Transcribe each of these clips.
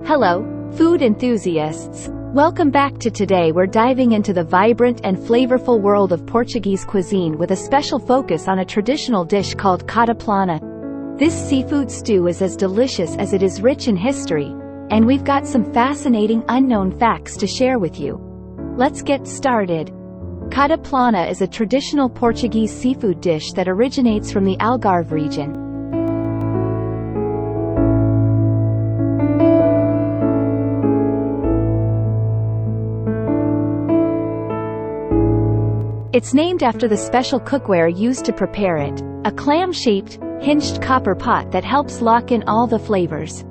Hello, food enthusiasts. Welcome back to Today. We're diving into the vibrant and flavorful world of Portuguese cuisine with a special focus on a traditional dish called Cataplana. This seafood stew is as delicious as it is rich in history, and we've got some fascinating unknown facts to share with you. Let's get started. Cataplana is a traditional Portuguese seafood dish that originates from the Algarve region. It's named after the special cookware used to prepare it, a clam-shaped, hinged copper pot that helps lock in all the flavors.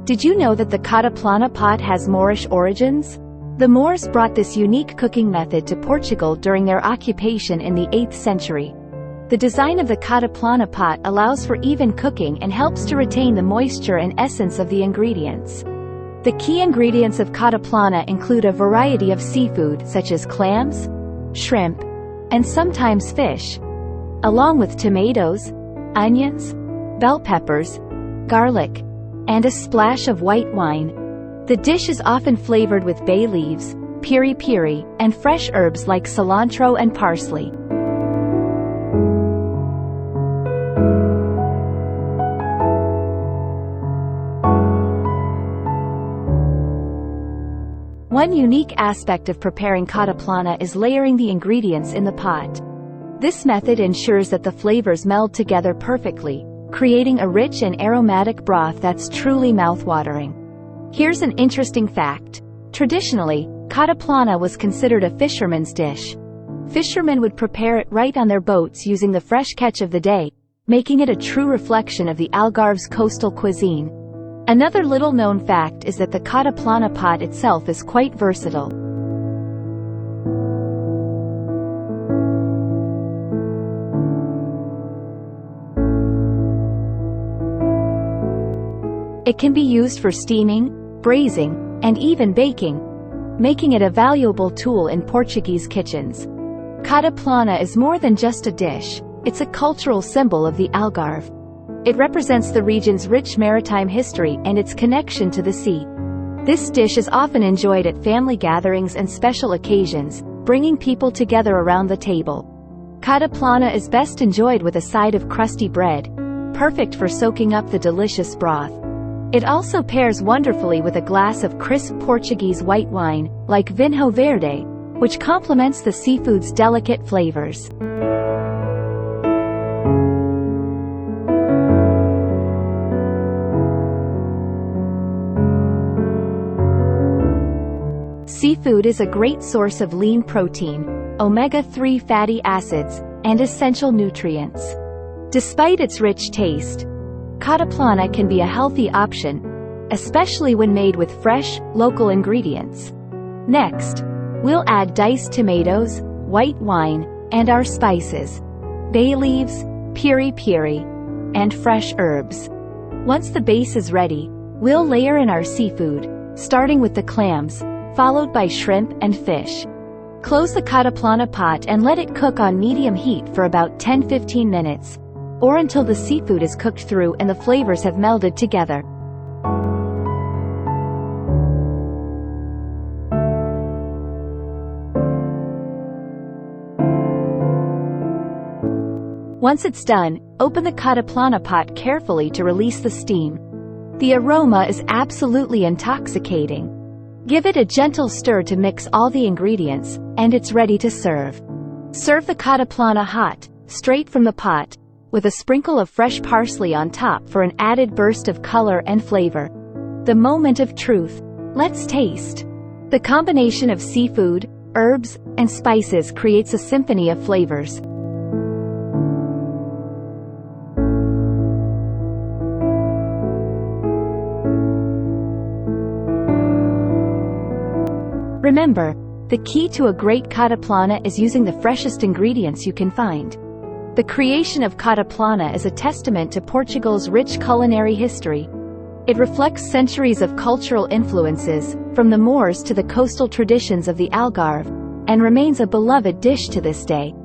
Did you know that the Cataplana pot has Moorish origins? The Moors brought this unique cooking method to Portugal during their occupation in the 8th century. The design of the Cataplana pot allows for even cooking and helps to retain the moisture and essence of the ingredients. The key ingredients of Cataplana include a variety of seafood such as clams, shrimp, and sometimes fish, along with tomatoes, onions, bell peppers, garlic, and a splash of white wine. The dish is often flavored with bay leaves, piri-piri, and fresh herbs like cilantro and parsley. One unique aspect of preparing Cataplana is layering the ingredients in the pot. This method ensures that the flavors meld together perfectly, creating a rich and aromatic broth that's truly mouth-watering. Here's an interesting fact. Traditionally, Cataplana was considered a fisherman's dish. Fishermen would prepare it right on their boats using the fresh catch of the day, making it a true reflection of the Algarve's coastal cuisine. Another little-known fact is that the Cataplana pot itself is quite versatile. It can be used for steaming, braising, and even baking, making it a valuable tool in Portuguese kitchens. Cataplana is more than just a dish, it's a cultural symbol of the Algarve. It represents the region's rich maritime history and its connection to the sea. This dish is often enjoyed at family gatherings and special occasions, bringing people together around the table. Cataplana is best enjoyed with a side of crusty bread, perfect for soaking up the delicious broth. It also pairs wonderfully with a glass of crisp Portuguese white wine, like Vinho Verde, which complements the seafood's delicate flavors. Seafood is a great source of lean protein, omega-3 fatty acids, and essential nutrients. Despite its rich taste, Cataplana can be a healthy option, especially when made with fresh, local ingredients. Next, we'll add diced tomatoes, white wine, and our spices, bay leaves, piri-piri, and fresh herbs. Once the base is ready, we'll layer in our seafood, starting with the clams, followed by shrimp and fish. Close the Cataplana pot and let it cook on medium heat for about 10-15 minutes, or until the seafood is cooked through and the flavors have melded together. Once it's done, open the Cataplana pot carefully to release the steam. The aroma is absolutely intoxicating. Give it a gentle stir to mix all the ingredients, and it's ready to serve. Serve the Cataplana hot, straight from the pot, with a sprinkle of fresh parsley on top for an added burst of color and flavor. The moment of truth. Let's taste. The combination of seafood, herbs, and spices creates a symphony of flavors. Remember, the key to a great Cataplana is using the freshest ingredients you can find. The creation of Cataplana is a testament to Portugal's rich culinary history. It reflects centuries of cultural influences, from the Moors to the coastal traditions of the Algarve, and remains a beloved dish to this day.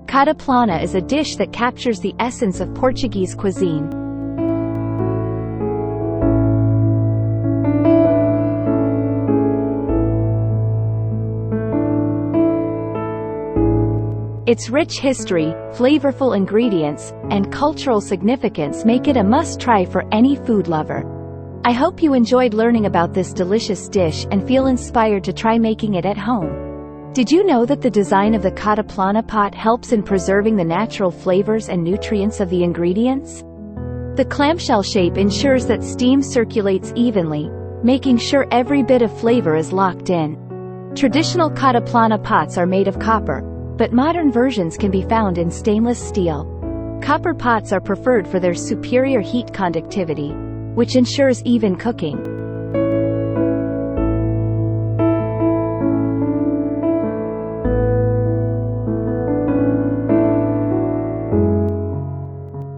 Cataplana is a dish that captures the essence of Portuguese cuisine. Its rich history, flavorful ingredients, and cultural significance make it a must-try for any food lover. I hope you enjoyed learning about this delicious dish and feel inspired to try making it at home. Did you know that the design of the Cataplana pot helps in preserving the natural flavors and nutrients of the ingredients? The clamshell shape ensures that steam circulates evenly, making sure every bit of flavor is locked in. Traditional Cataplana pots are made of copper, but modern versions can be found in stainless steel. Copper pots are preferred for their superior heat conductivity, which ensures even cooking.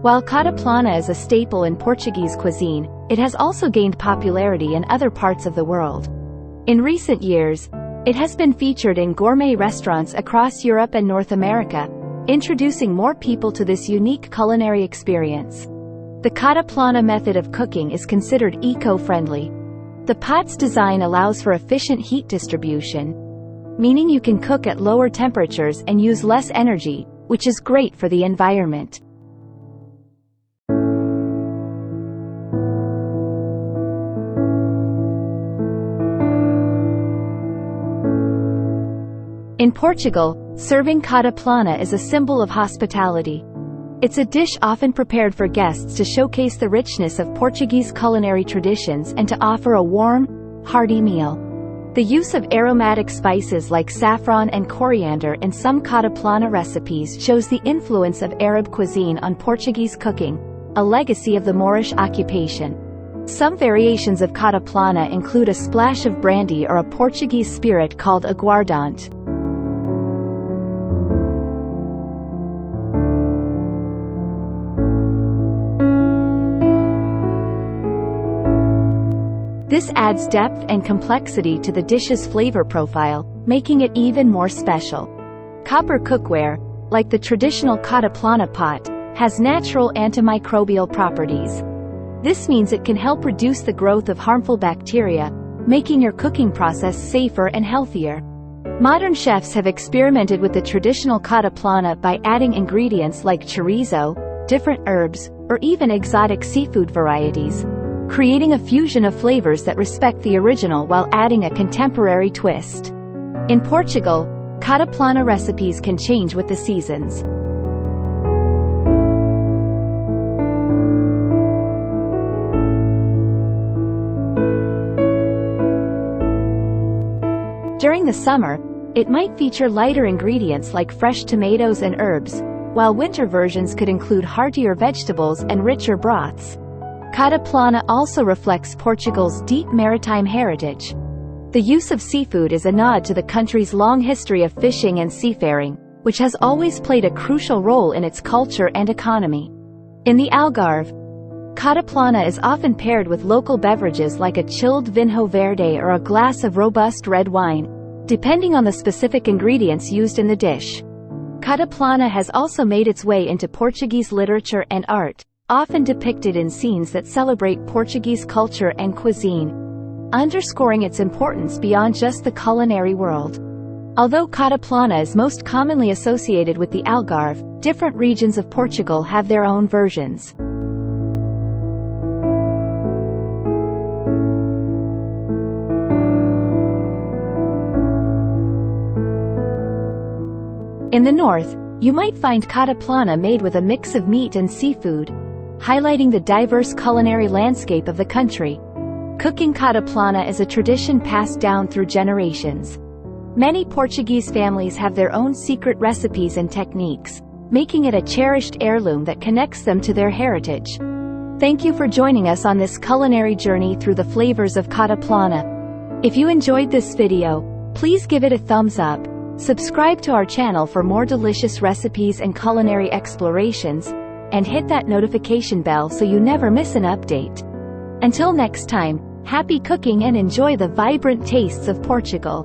While Cataplana is a staple in Portuguese cuisine, it has also gained popularity in other parts of the world. In recent years, it has been featured in gourmet restaurants across Europe and North America, introducing more people to this unique culinary experience. The Cataplana method of cooking is considered eco-friendly. The pot's design allows for efficient heat distribution, meaning you can cook at lower temperatures and use less energy, which is great for the environment. In Portugal, serving Cataplana is a symbol of hospitality. It's a dish often prepared for guests to showcase the richness of Portuguese culinary traditions and to offer a warm, hearty meal. The use of aromatic spices like saffron and coriander in some Cataplana recipes shows the influence of Arab cuisine on Portuguese cooking, a legacy of the Moorish occupation. Some variations of Cataplana include a splash of brandy or a Portuguese spirit called aguardente. This adds depth and complexity to the dish's flavor profile, making it even more special. Copper cookware, like the traditional Cataplana pot, has natural antimicrobial properties. This means it can help reduce the growth of harmful bacteria, making your cooking process safer and healthier. Modern chefs have experimented with the traditional Cataplana by adding ingredients like chorizo, different herbs, or even exotic seafood varieties, creating a fusion of flavors that respect the original while adding a contemporary twist. In Portugal, Cataplana recipes can change with the seasons. During the summer, it might feature lighter ingredients like fresh tomatoes and herbs, while winter versions could include heartier vegetables and richer broths. Cataplana also reflects Portugal's deep maritime heritage. The use of seafood is a nod to the country's long history of fishing and seafaring, which has always played a crucial role in its culture and economy. In the Algarve, Cataplana is often paired with local beverages like a chilled vinho verde or a glass of robust red wine, depending on the specific ingredients used in the dish. Cataplana has also made its way into Portuguese literature and art, often depicted in scenes that celebrate Portuguese culture and cuisine, underscoring its importance beyond just the culinary world. Although Cataplana is most commonly associated with the Algarve, different regions of Portugal have their own versions. In the north, you might find Cataplana made with a mix of meat and seafood, highlighting the diverse culinary landscape of the country. Cooking Cataplana is a tradition passed down through generations. Many Portuguese families have their own secret recipes and techniques, making it a cherished heirloom that connects them to their heritage. Thank you for joining us on this culinary journey through the flavors of Cataplana. If you enjoyed this video, please give it a thumbs up, subscribe to our channel for more delicious recipes and culinary explorations, and hit that notification bell so you never miss an update. Until next time, happy cooking and enjoy the vibrant tastes of Portugal.